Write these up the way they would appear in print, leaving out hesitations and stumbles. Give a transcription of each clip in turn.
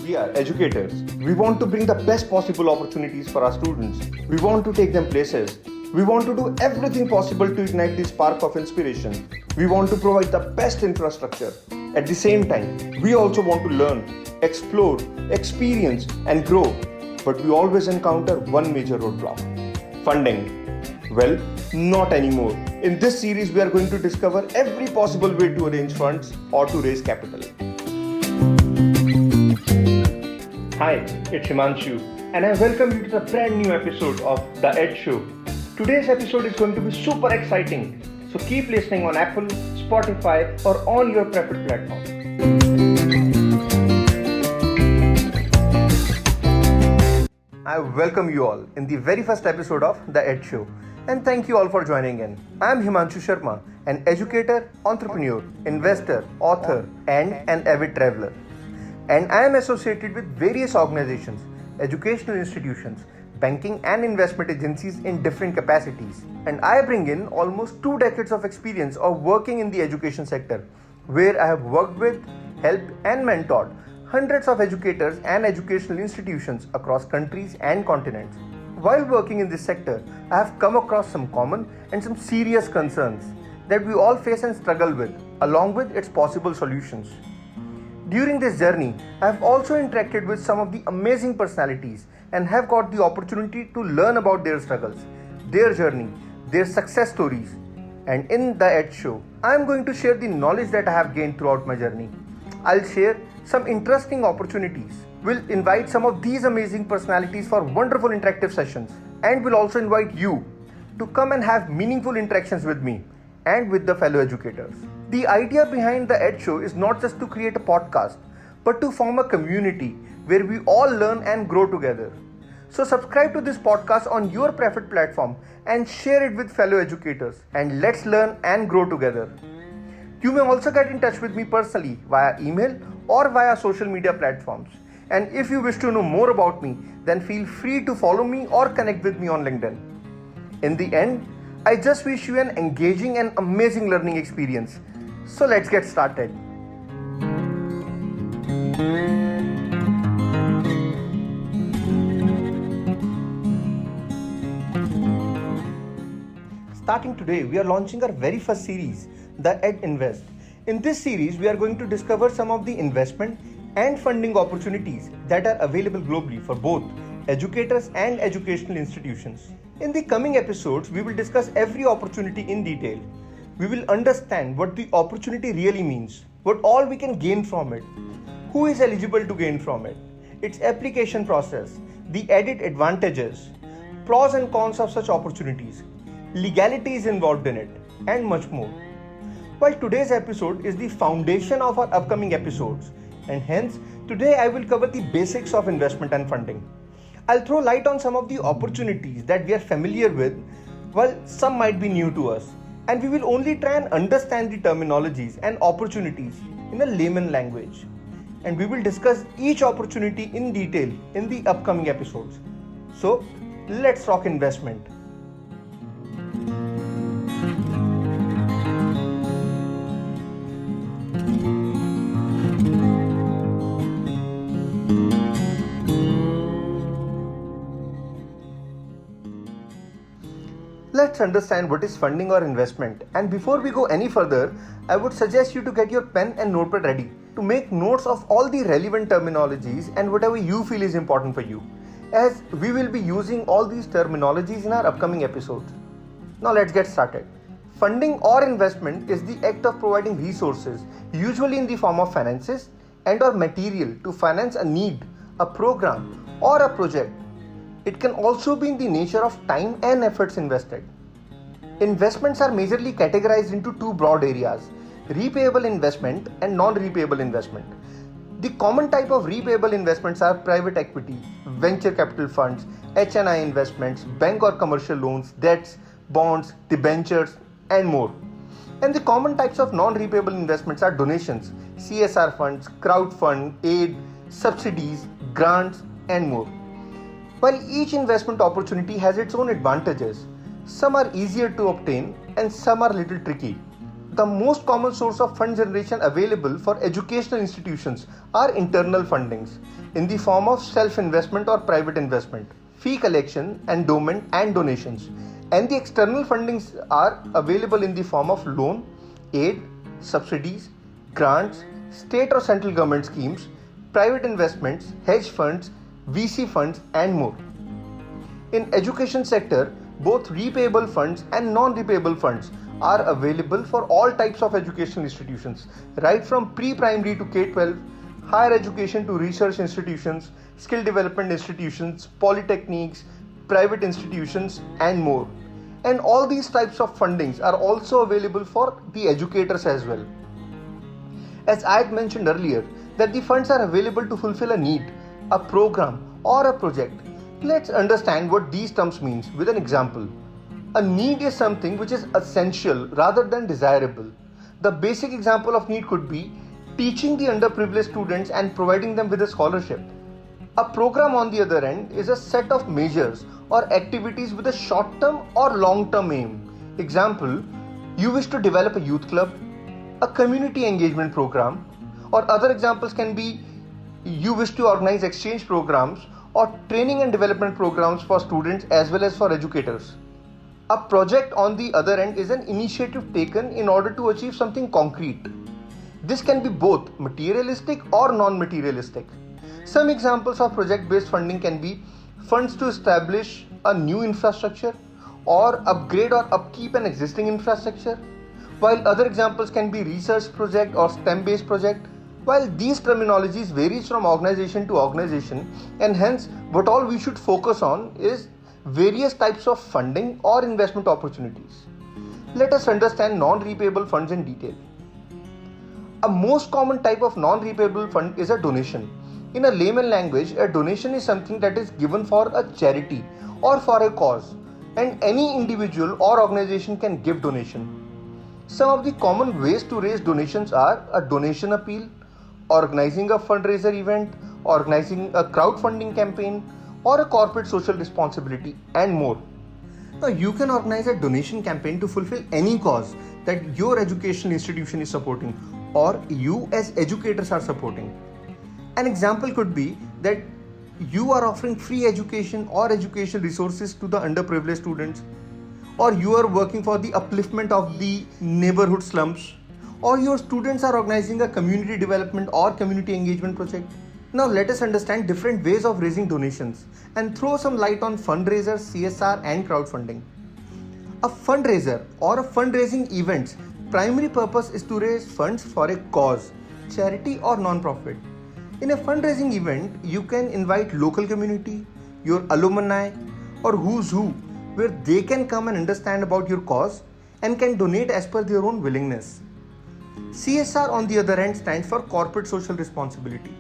We are educators. We want to bring the best possible opportunities for our students. We want to take them places. We want to do everything possible to ignite the spark of inspiration. We want to provide the best infrastructure. At the same time, we also want to learn, explore, experience, and grow. But we always encounter one major roadblock: funding. Well, not anymore. In this series, we are going to discover every possible way to arrange funds or to raise capital. Hi, it's Himanshu, and I welcome you to the brand new episode of The EDS Show. Today's episode is going to be super exciting, so keep listening on Apple, Spotify, or on your preferred platform. I welcome you all in the very first episode of The EDS Show, and thank you all for joining in. I am Himanshu Sharma, an educator, entrepreneur, investor, author, and an avid traveler. And I am associated with various organizations, educational institutions, banking and investment agencies in different capacities. And I bring in almost 2 decades of experience of working in the education sector, where I have worked with, helped and mentored hundreds of educators and educational institutions across countries and continents. While working in this sector, I have come across some common and some serious concerns that we all face and struggle with, along with its possible solutions. During this journey, I have also interacted with some of the amazing personalities and have got the opportunity to learn about their struggles, their journey, their success stories. And in the EDS Show, I am going to share the knowledge that I have gained throughout my journey. I'll share some interesting opportunities. We'll invite some of these amazing personalities for wonderful interactive sessions, and we'll also invite you to come and have meaningful interactions with me and with the fellow educators. The idea behind the EDS Show is not just to create a podcast, but to form a community where we all learn and grow together. So subscribe to this podcast on your preferred platform and share it with fellow educators, and let's learn and grow together. You may also get in touch with me personally via email or via social media platforms. And if you wish to know more about me, then feel free to follow me or connect with me on LinkedIn. In the end, I just wish you an engaging and amazing learning experience. So let's get started. Starting today, we are launching our very first series, the ED Invest. In this series, we are going to discover some of the investment and funding opportunities that are available globally for both educators and educational institutions. In the coming episodes, we will discuss every opportunity in detail. We will understand what the opportunity really means, what all we can gain from it, who is eligible to gain from it, its application process, the added advantages, pros and cons of such opportunities, legalities involved in it, and much more. While today's episode is the foundation of our upcoming episodes, and hence today I will cover the basics of investment and funding. I'll throw light on some of the opportunities that we are familiar with, while some might be new to us. And we will only try and understand the terminologies and opportunities in a layman language. And we will discuss each opportunity in detail in the upcoming episodes. So, let's talk investment. Let's understand what is funding or investment. And before we go any further, I would suggest you to get your pen and notepad ready to make notes of all the relevant terminologies and whatever you feel is important for you, as we will be using all these terminologies in our upcoming episodes. Now let's get started. Funding or investment is the act of providing resources, usually in the form of finances and or material, to finance a need, a program, or a project. It can also be in the nature of time and efforts invested. Investments are majorly categorized into 2 broad areas: repayable investment and non-repayable investment. The common type of repayable investments are private equity, venture capital funds, H&I investments, bank or commercial loans, debts, bonds, debentures, and more. And the common types of non-repayable investments are donations, CSR funds, crowd fund, aid, subsidies, grants, and more. While each investment opportunity has its own advantages, some are easier to obtain and some are little tricky. The most common source of fund generation available for educational institutions are internal fundings in the form of self-investment or private investment, fee collection, endowment and donations. And the external fundings are available in the form of loan, aid, subsidies, grants, state or central government schemes, private investments, hedge funds, VC funds and more. In education sector, both repayable funds and non-repayable funds are available for all types of educational institutions, right from pre-primary to K-12, higher education to research institutions, skill development institutions, polytechnics, private institutions and more. And all these types of fundings are also available for the educators as well. As I had mentioned earlier, that the funds are available to fulfill a need, a program or a project. Let's understand what these terms means with an example. A need is something which is essential rather than desirable. The basic example of need could be teaching the underprivileged students and providing them with a scholarship. A program on the other end is a set of measures or activities with a short-term or long-term aim. Example, you wish to develop a youth club, a community engagement program, or other examples can be you wish to organize exchange programs or training and development programs for students as well as for educators. A project on the other end is an initiative taken in order to achieve something concrete. This can be both materialistic or non-materialistic. Some examples of project-based funding can be funds to establish a new infrastructure or upgrade or upkeep an existing infrastructure, while other examples can be research project or STEM-based project. While these terminologies varies from organization to organization, and hence what all we should focus on is various types of funding or investment opportunities. Let us understand non-repayable funds in detail. A most common type of non-repayable fund is a donation. In a layman language, a donation is something that is given for a charity or for a cause, and any individual or organization can give donation. Some of the common ways to raise donations are a donation appeal, organizing a fundraiser event, organizing a crowdfunding campaign, or a corporate social responsibility and more. Now you can organize a donation campaign to fulfill any cause that your educational institution is supporting or you as educators are supporting. An example could be that you are offering free education or educational resources to the underprivileged students, or you are working for the upliftment of the neighborhood slums, or your students are organizing a community development or community engagement project. Now let us understand different ways of raising donations and throw some light on fundraisers, CSR and crowdfunding. A fundraiser or a fundraising event's primary purpose is to raise funds for a cause, charity or non-profit. In a fundraising event, you can invite local community, your alumni or who's who, where they can come and understand about your cause and can donate as per their own willingness. CSR on the other hand stands for corporate social responsibility.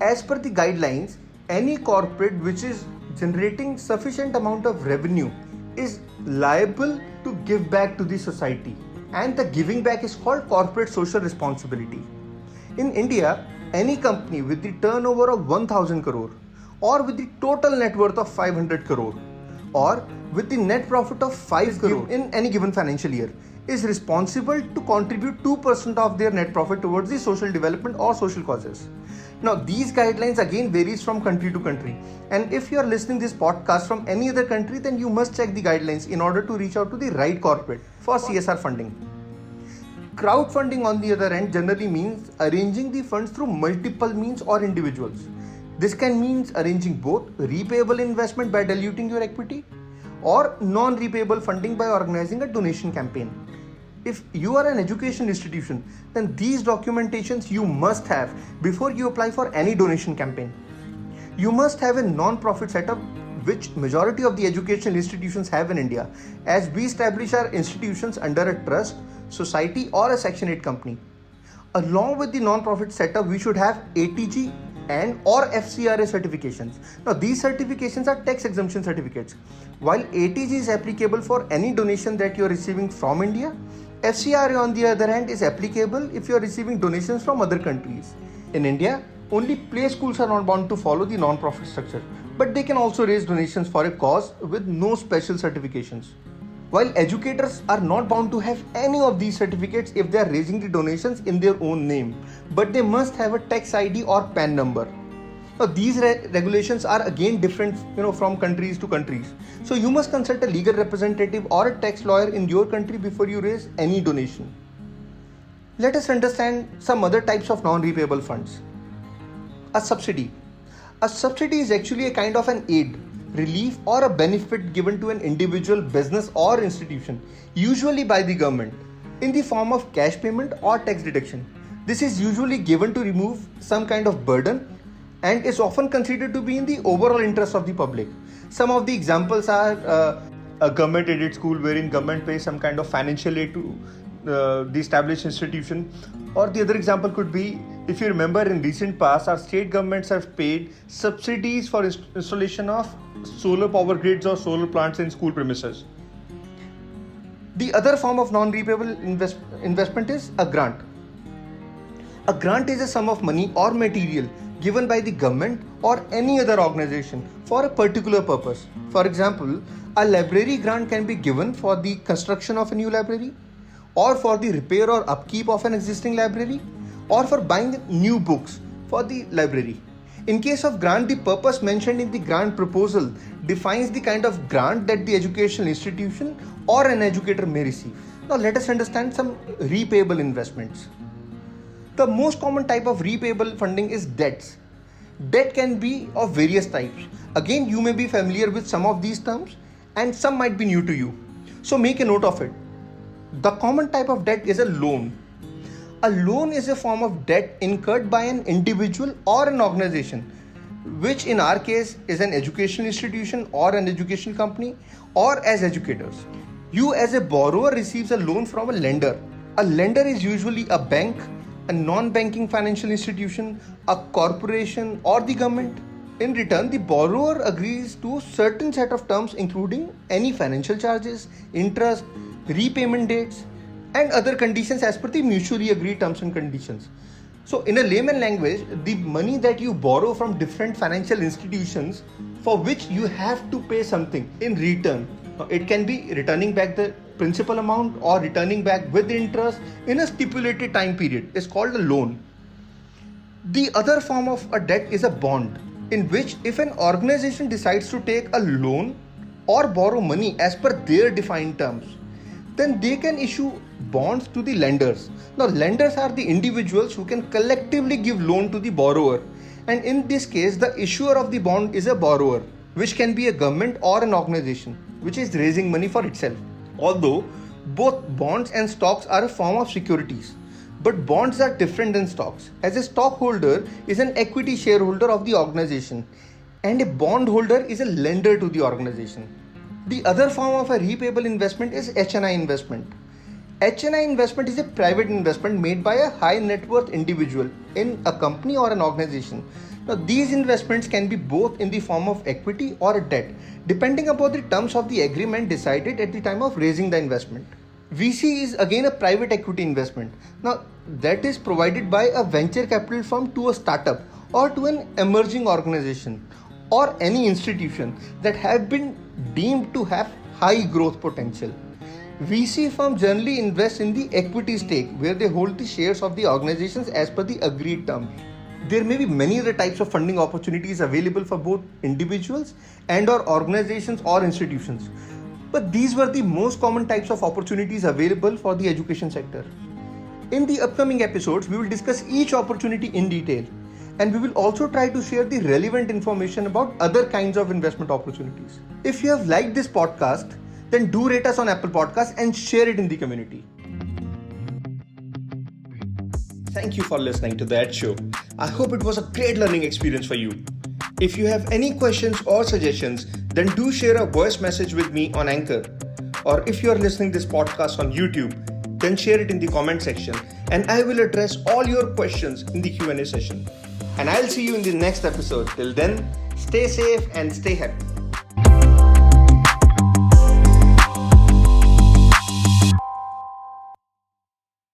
As per the guidelines, any corporate which is generating sufficient amount of revenue is liable to give back to the society, and the giving back is called corporate social responsibility. In India, any company with the turnover of 1000 crore or with the total net worth of 500 crore or with the net profit of 5 crore in any given financial year is responsible to contribute 2% of their net profit towards the social development or social causes. Now these guidelines again varies from country to country, and if you are listening this podcast from any other country, then you must check the guidelines in order to reach out to the right corporate for CSR funding. Crowdfunding on the other end generally means arranging the funds through multiple means or individuals. This can mean arranging both repayable investment by diluting your equity or non-repayable funding by organizing a donation campaign. If you are an education institution, then these documentations you must have before you apply for any donation campaign. You must have a non-profit setup, which majority of the educational institutions have in India, as we establish our institutions under a trust, society or a Section 8 company. Along with the non-profit setup, we should have ATG and or FCRA certifications. Now these certifications are tax exemption certificates. While ATG is applicable for any donation that you are receiving from India, FCRA on the other hand is applicable if you are receiving donations from other countries. In India, only play schools are not bound to follow the non-profit structure, but they can also raise donations for a cause with no special certifications. While educators are not bound to have any of these certificates if they are raising the donations in their own name, but they must have a tax ID or PAN number. Now, these regulations are again different, from countries to countries. So you must consult a legal representative or a tax lawyer in your country before you raise any donation. Let us understand some other types of non-repayable funds. A subsidy. A subsidy is actually a kind of an aid, relief, or a benefit given to an individual, business, or institution, usually by the government, in the form of cash payment or tax deduction. This is usually given to remove some kind of burden and is often considered to be in the overall interest of the public. Some of the examples are a government-aided school wherein government pays some kind of financial aid to the established institution, or the other example could be, if you remember, in recent past our state governments have paid subsidies for installation of solar power grids or solar plants in school premises. The other form of non-repayable investment is a grant. A grant is a sum of money or material given by the government or any other organization for a particular purpose. For example, a library grant can be given for the construction of a new library, or for the repair or upkeep of an existing library, or for buying new books for the library. In case of grant, the purpose mentioned in the grant proposal defines the kind of grant that the educational institution or an educator may receive. Now let us understand some repayable investments. The most common type of repayable funding is debts. Debt can be of various types. Again, you may be familiar with some of these terms and some might be new to you. So make a note of it. The common type of debt is a loan. A loan is a form of debt incurred by an individual or an organization, which in our case is an educational institution or an education company, or as educators. You as a borrower receives a loan from a lender. A lender is usually a bank, a non-banking financial institution, a corporation, or the government. In return, the borrower agrees to certain set of terms including any financial charges, interest, repayment dates, and other conditions as per the mutually agreed terms and conditions. So in a layman language, the money that you borrow from different financial institutions for which you have to pay something in return. It can be returning back the principal amount or returning back with interest in a stipulated time period is called a loan. The other form of a debt is a bond, in which if an organization decides to take a loan or borrow money as per their defined terms, then they can issue bonds to the lenders. Now, lenders are the individuals who can collectively give loan to the borrower, and in this case, the issuer of the bond is a borrower, which can be a government or an organization, which is raising money for itself. Although both bonds and stocks are a form of securities, but bonds are different than stocks, as a stockholder is an equity shareholder of the organization, and a bondholder is a lender to the organization. The other form of a repayable investment is HNI investment. HNI investment is a private investment made by a high net worth individual in a company or an organization. Now, these investments can be both in the form of equity or a debt, depending upon the terms of the agreement decided at the time of raising the investment. VC is again a private equity investment. Now, that is provided by a venture capital firm to a startup or to an emerging organization or any institution that have been deemed to have high growth potential. VC firms generally invest in the equity stake where they hold the shares of the organizations as per the agreed terms. There may be many other types of funding opportunities available for both individuals and or organizations or institutions. But these were the most common types of opportunities available for the education sector. In the upcoming episodes, we will discuss each opportunity in detail, and we will also try to share the relevant information about other kinds of investment opportunities. If you have liked this podcast, then do rate us on Apple Podcasts and share it in the community. Thank you for listening to that show. I hope it was a great learning experience for you. If you have any questions or suggestions, then do share a voice message with me on Anchor. Or if you are listening this podcast on YouTube, then share it in the comment section and I will address all your questions in the Q&A session. And I'll see you in the next episode. Till then, stay safe and stay happy.